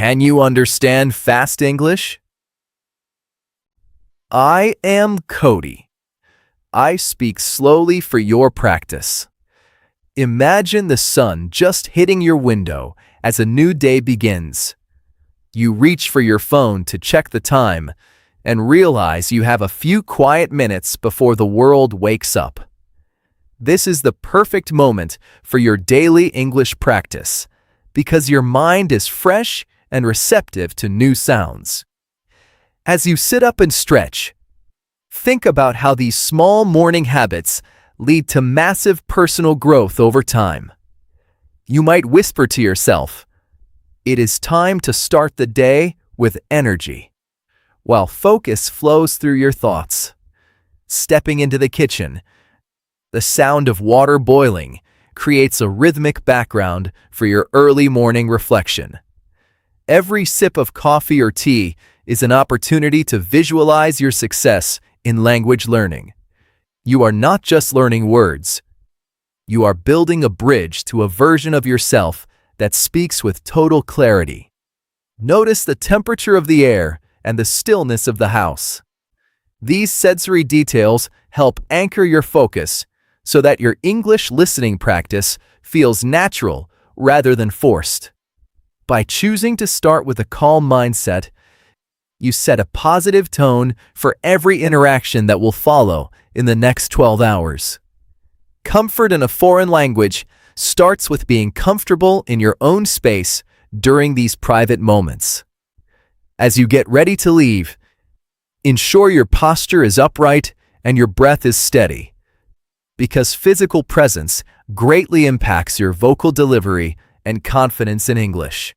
Can you understand fast English? I am Cody. I speak slowly for your practice. Imagine the sun just hitting your window as a new day begins. You reach for your phone to check the time and realize you have a few quiet minutes before the world wakes up. This is the perfect moment for your daily English practice because your mind is fresh and receptive to new sounds. As you sit up and stretch, think about how these small morning habits lead to massive personal growth over time. You might whisper to yourself, "It is time to start the day with energy," while focus flows through your thoughts. Stepping into the kitchen, the sound of water boiling creates a rhythmic background for your early morning reflection. Every sip of coffee or tea is an opportunity to visualize your success in language learning. You are not just learning words. You are building a bridge to a version of yourself that speaks with total clarity. Notice the temperature of the air and the stillness of the house. These sensory details help anchor your focus so that your English listening practice feels natural rather than forced. By choosing to start with a calm mindset, you set a positive tone for every interaction that will follow in the next 12 hours. Comfort in a foreign language starts with being comfortable in your own space during these private moments. As you get ready to leave, ensure your posture is upright and your breath is steady, because physical presence greatly impacts your vocal delivery and confidence in English.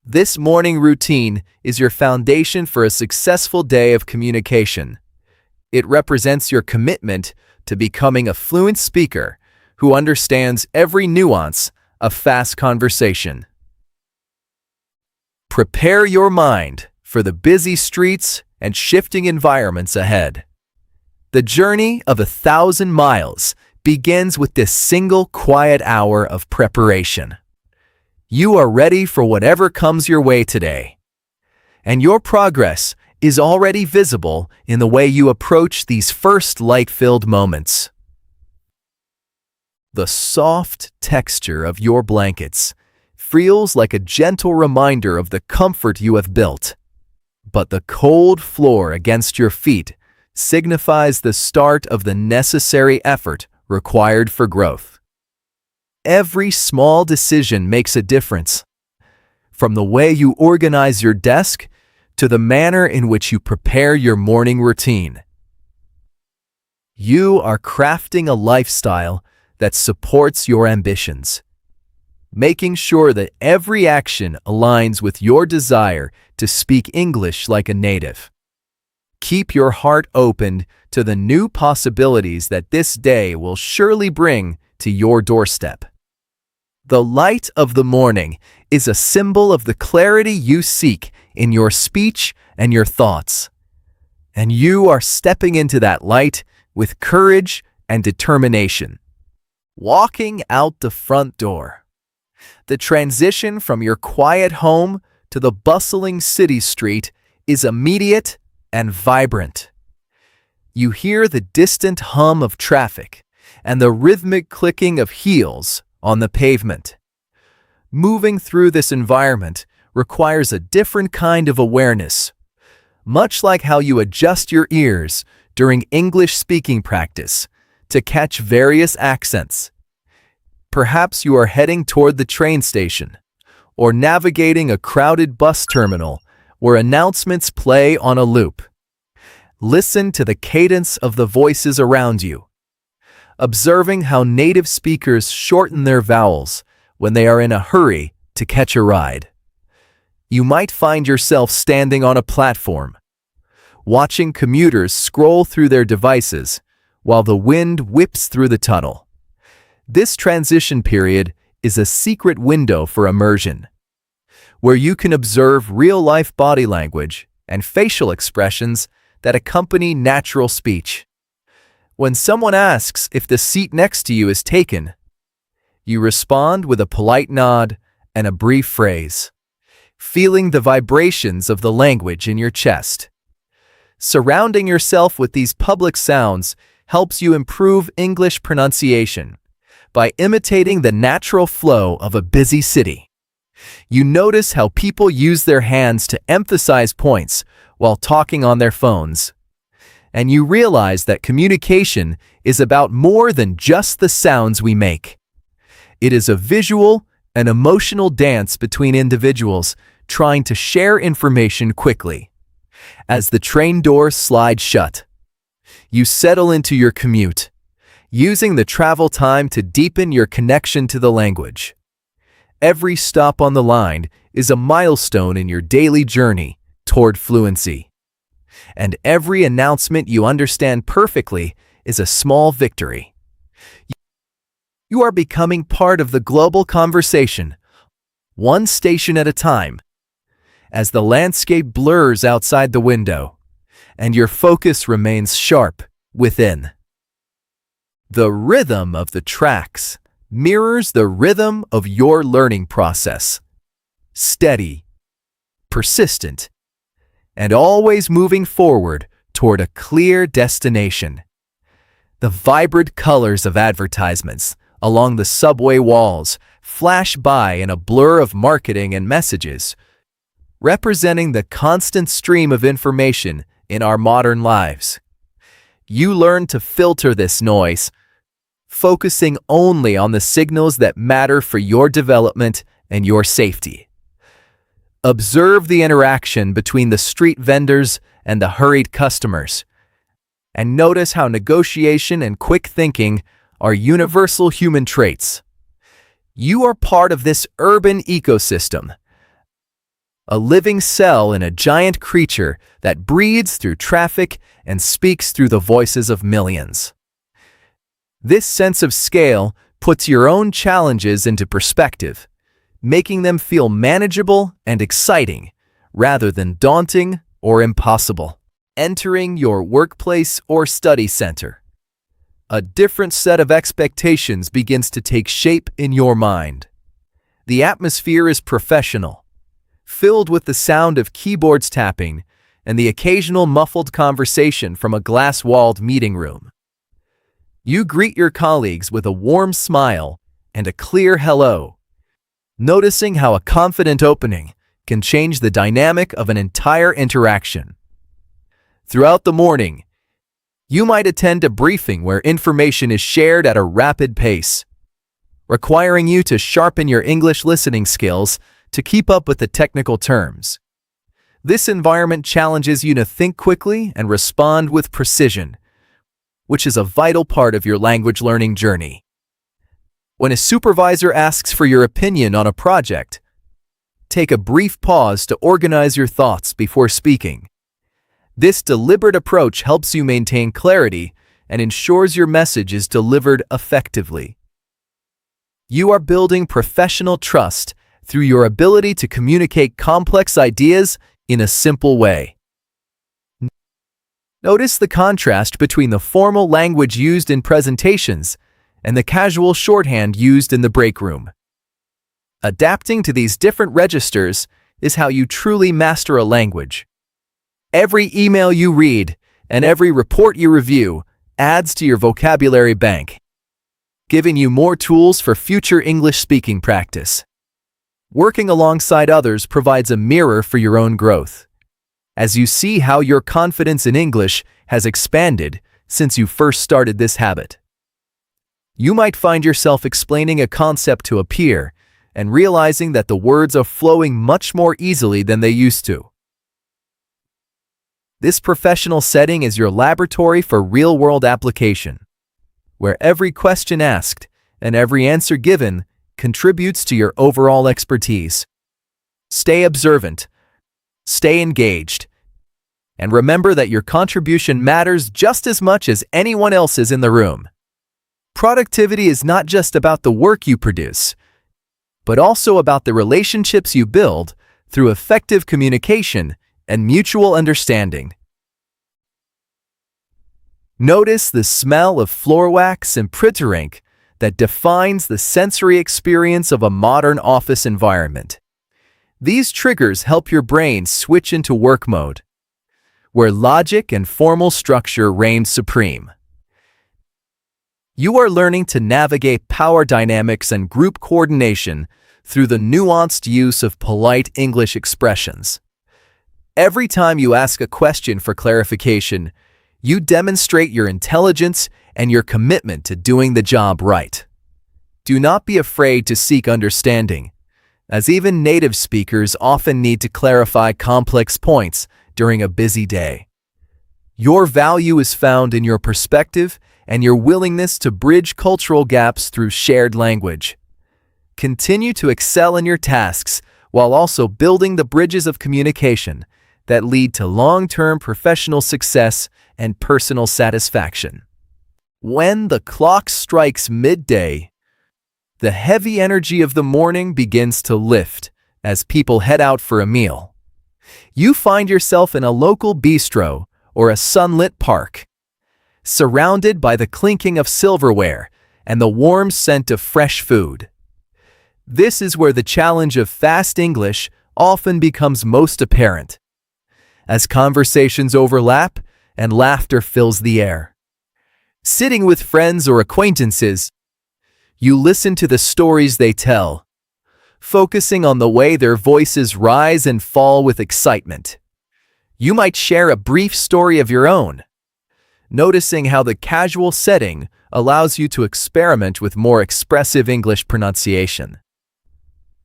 This morning routine is your foundation for a successful day of communication. It represents your commitment to becoming a fluent speaker who understands every nuance of fast conversation. Prepare your mind for the busy streets and shifting environments ahead. The journey of 1,000 miles begins with this single quiet hour of preparation. You are ready for whatever comes your way today. And your progress is already visible in the way you approach these first light-filled moments. The soft texture of your blankets feels like a gentle reminder of the comfort you have built. But the cold floor against your feet signifies the start of the necessary effort required for growth. Every small decision makes a difference, from the way you organize your desk to the manner in which you prepare your morning routine. You are crafting a lifestyle that supports your ambitions, making sure that every action aligns with your desire to speak English like a native. Keep your heart open to the new possibilities that this day will surely bring to your doorstep. The light of the morning is a symbol of the clarity you seek in your speech and your thoughts. And you are stepping into that light with courage and determination. Walking out the front door. The transition from your quiet home to the bustling city street is immediate and vibrant. You hear the distant hum of traffic and the rhythmic clicking of heels on the pavement. Moving through this environment requires a different kind of awareness, much like how you adjust your ears during English speaking practice to catch various accents. Perhaps you are heading toward the train station or navigating a crowded bus terminal where announcements play on a loop. Listen to the cadence of the voices around you, observing how native speakers shorten their vowels when they are in a hurry to catch a ride. You might find yourself standing on a platform, watching commuters scroll through their devices while the wind whips through the tunnel. This transition period is a secret window for immersion, where you can observe real-life body language and facial expressions that accompany natural speech. When someone asks if the seat next to you is taken, you respond with a polite nod and a brief phrase. feeling the vibrations of the language in your chest. Surrounding yourself with these public sounds helps you improve English pronunciation by imitating the natural flow of a busy city. You notice how people use their hands to emphasize points while talking on their phones. And you realize that communication is about more than just the sounds we make. It is a visual and emotional dance between individuals trying to share information quickly. As the train doors slide shut, you settle into your commute, using the travel time to deepen your connection to the language. Every stop on the line is a milestone in your daily journey toward fluency. And every announcement you understand perfectly is a small victory. You are becoming part of the global conversation, one station at a time, as the landscape blurs outside the window, and your focus remains sharp within. The rhythm of the tracks mirrors the rhythm of your learning process. Steady, persistent, and always moving forward toward a clear destination. The vibrant colors of advertisements along the subway walls flash by in a blur of marketing and messages, representing the constant stream of information in our modern lives. You learn to filter this noise, focusing only on the signals that matter for your development and your safety. Observe the interaction between the street vendors and the hurried customers, and notice how negotiation and quick thinking are universal human traits. You are part of this urban ecosystem, a living cell in a giant creature that breathes through traffic and speaks through the voices of millions. This sense of scale puts your own challenges into perspective, making them feel manageable and exciting rather than daunting or impossible. Entering your workplace or study center, a different set of expectations begins to take shape in your mind. The atmosphere is professional, filled with the sound of keyboards tapping and the occasional muffled conversation from a glass-walled meeting room. You greet your colleagues with a warm smile and a clear hello, noticing how a confident opening can change the dynamic of an entire interaction. Throughout the morning, you might attend a briefing where information is shared at a rapid pace, requiring you to sharpen your English listening skills to keep up with the technical terms. This environment challenges you to think quickly and respond with precision, which is a vital part of your language learning journey. When a supervisor asks for your opinion on a project, take a brief pause to organize your thoughts before speaking. This deliberate approach helps you maintain clarity and ensures your message is delivered effectively. You are building professional trust through your ability to communicate complex ideas in a simple way. Notice the contrast between the formal language used in presentations and the casual shorthand used in the break room. Adapting to these different registers is how you truly master a language. Every email you read and every report you review adds to your vocabulary bank, giving you more tools for future English speaking practice. Working alongside others provides a mirror for your own growth, as you see how your confidence in English has expanded since you first started this habit. You might find yourself explaining a concept to a peer and realizing that the words are flowing much more easily than they used to. This professional setting is your laboratory for real-world application, where every question asked and every answer given contributes to your overall expertise. Stay observant, stay engaged, and remember that your contribution matters just as much as anyone else's in the room. Productivity is not just about the work you produce, but also about the relationships you build through effective communication and mutual understanding. Notice the smell of floor wax and printer ink that defines the sensory experience of a modern office environment. These triggers help your brain switch into work mode, where logic and formal structure reign supreme. You are learning to navigate power dynamics and group coordination through the nuanced use of polite English expressions. Every time you ask a question for clarification, you demonstrate your intelligence and your commitment to doing the job right. Do not be afraid to seek understanding, as even native speakers often need to clarify complex points during a busy day. Your value is found in your perspective and your willingness to bridge cultural gaps through shared language. Continue to excel in your tasks while also building the bridges of communication that lead to long-term professional success and personal satisfaction. When the clock strikes midday, the heavy energy of the morning begins to lift as people head out for a meal. You find yourself in a local bistro or a sunlit park, surrounded by the clinking of silverware and the warm scent of fresh food. This is where the challenge of fast English often becomes most apparent, as conversations overlap and laughter fills the air. Sitting with friends or acquaintances, you listen to the stories they tell, focusing on the way their voices rise and fall with excitement. You might share a brief story of your own, noticing how the casual setting allows you to experiment with more expressive English pronunciation.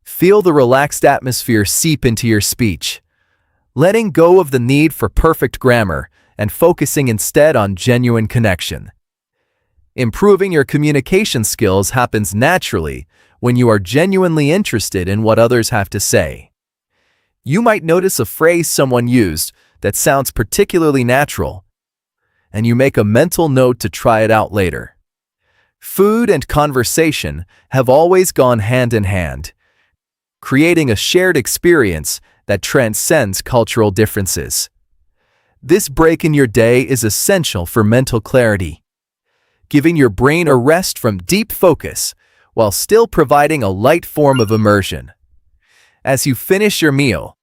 Feel the relaxed atmosphere seep into your speech, letting go of the need for perfect grammar and focusing instead on genuine connection. Improving your communication skills happens naturally when you are genuinely interested in what others have to say. You might notice a phrase someone used that sounds particularly natural, and you make a mental note to try it out later. Food and conversation have always gone hand in hand, creating a shared experience that transcends cultural differences. This break in your day is essential for mental clarity, giving your brain a rest from deep focus while still providing a light form of immersion. As you finish your meal,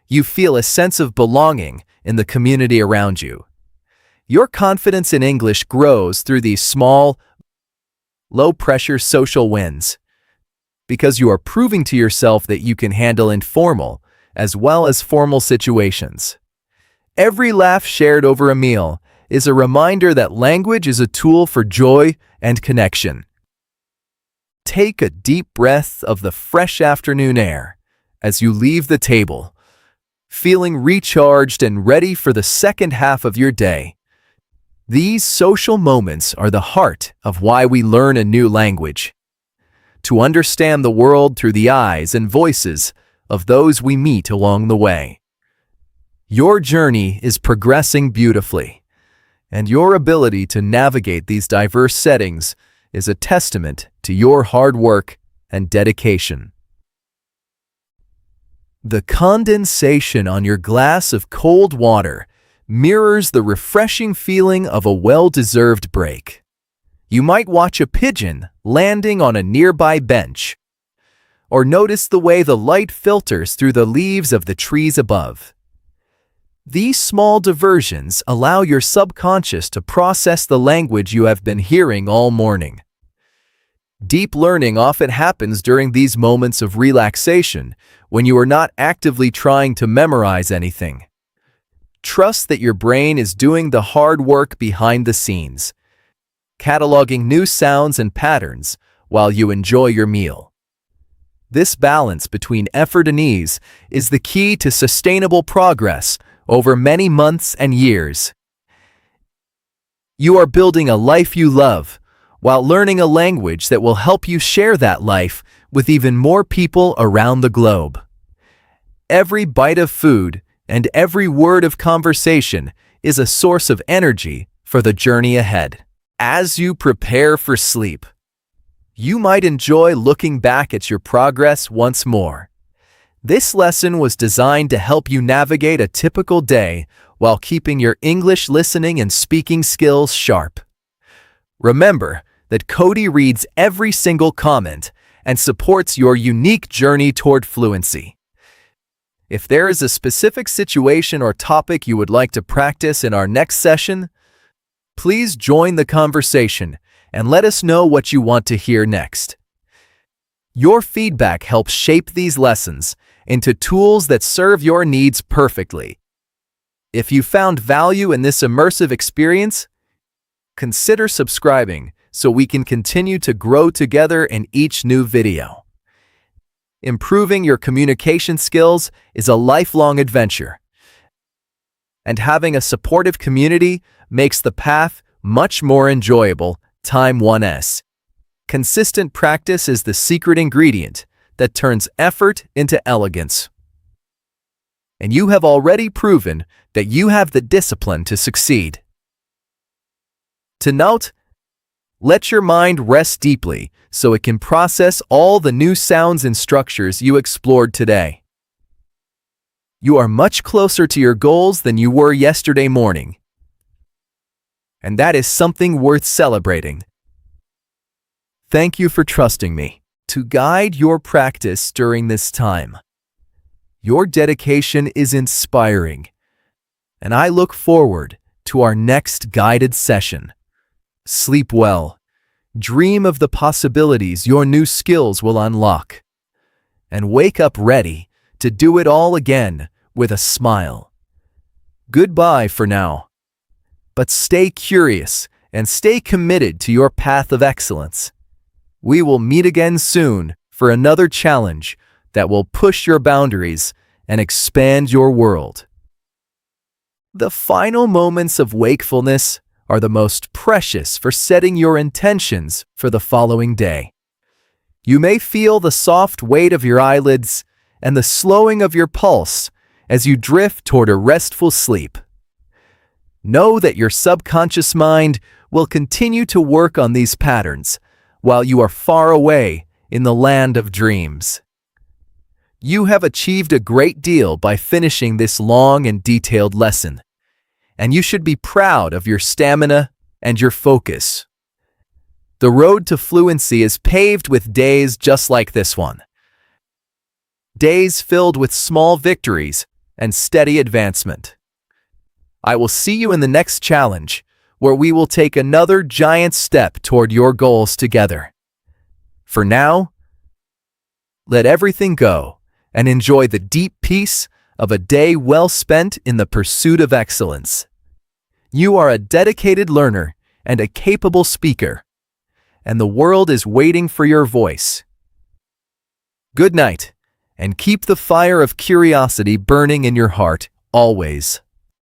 you feel a sense of belonging in the community around you. Your confidence in English grows through these small, low-pressure social wins, because you are proving to yourself that you can handle informal as well as formal situations. Every laugh shared over a meal is a reminder that language is a tool for joy and connection. Take a deep breath of the fresh afternoon air as you leave the table, feeling recharged and ready for the second half of your day. These social moments are the heart of why we learn a new language: to understand the world through the eyes and voices of those we meet along the way. Your journey is progressing beautifully, and your ability to navigate these diverse settings is a testament to your hard work and dedication. The condensation on your glass of cold water mirrors the refreshing feeling of a well-deserved break. You might watch a pigeon landing on a nearby bench, or notice the way the light filters through the leaves of the trees above. These small diversions allow your subconscious to process the language you have been hearing all morning. Deep learning often happens during these moments of relaxation when you are not actively trying to memorize anything. Trust that your brain is doing the hard work behind the scenes, cataloging new sounds and patterns while you enjoy your meal. This balance between effort and ease is the key to sustainable progress over many months and years. You are building a life you love while learning a language that will help you share that life with even more people around the globe. Every bite of food and every word of conversation is a source of energy for the journey ahead. As you prepare for sleep, you might enjoy looking back at your progress once more. This lesson was designed to help you navigate a typical day while keeping your English listening and speaking skills sharp. Remember that Cody reads every single comment and supports your unique journey toward fluency. If there is a specific situation or topic you would like to practice in our next session, please join the conversation and let us know what you want to hear next. Your feedback helps shape these lessons into tools that serve your needs perfectly. If you found value in this immersive experience, consider subscribing so we can continue to grow together in each new video. Improving your communication skills is a lifelong adventure, and having a supportive community makes the path much more enjoyable. Time 1S. Consistent practice is the secret ingredient that turns effort into elegance. And you have already proven that you have the discipline to succeed. To note, let your mind rest deeply so it can process all the new sounds and structures you explored today. You are much closer to your goals than you were yesterday morning, and that is something worth celebrating. Thank you for trusting me to guide your practice during this time. Your dedication is inspiring, and I look forward to our next guided session. Sleep well, dream of the possibilities your new skills will unlock, and wake up ready to do it all again with a smile. Goodbye for now, but stay curious and stay committed to your path of excellence. We will meet again soon for another challenge that will push your boundaries and expand your world. The final moments of wakefulness are the most precious for setting your intentions for the following day. You may feel the soft weight of your eyelids and the slowing of your pulse as you drift toward a restful sleep. Know that your subconscious mind will continue to work on these patterns while you are far away in the land of dreams. You have achieved a great deal by finishing this long and detailed lesson, and you should be proud of your stamina and your focus. The road to fluency is paved with days just like this one. Days filled with small victories and steady advancement. I will see you in the next challenge, where we will take another giant step toward your goals together. For now, let everything go and enjoy the deep peace of a day well spent in the pursuit of excellence. You are a dedicated learner and a capable speaker, and the world is waiting for your voice. Good night, and keep the fire of curiosity burning in your heart always.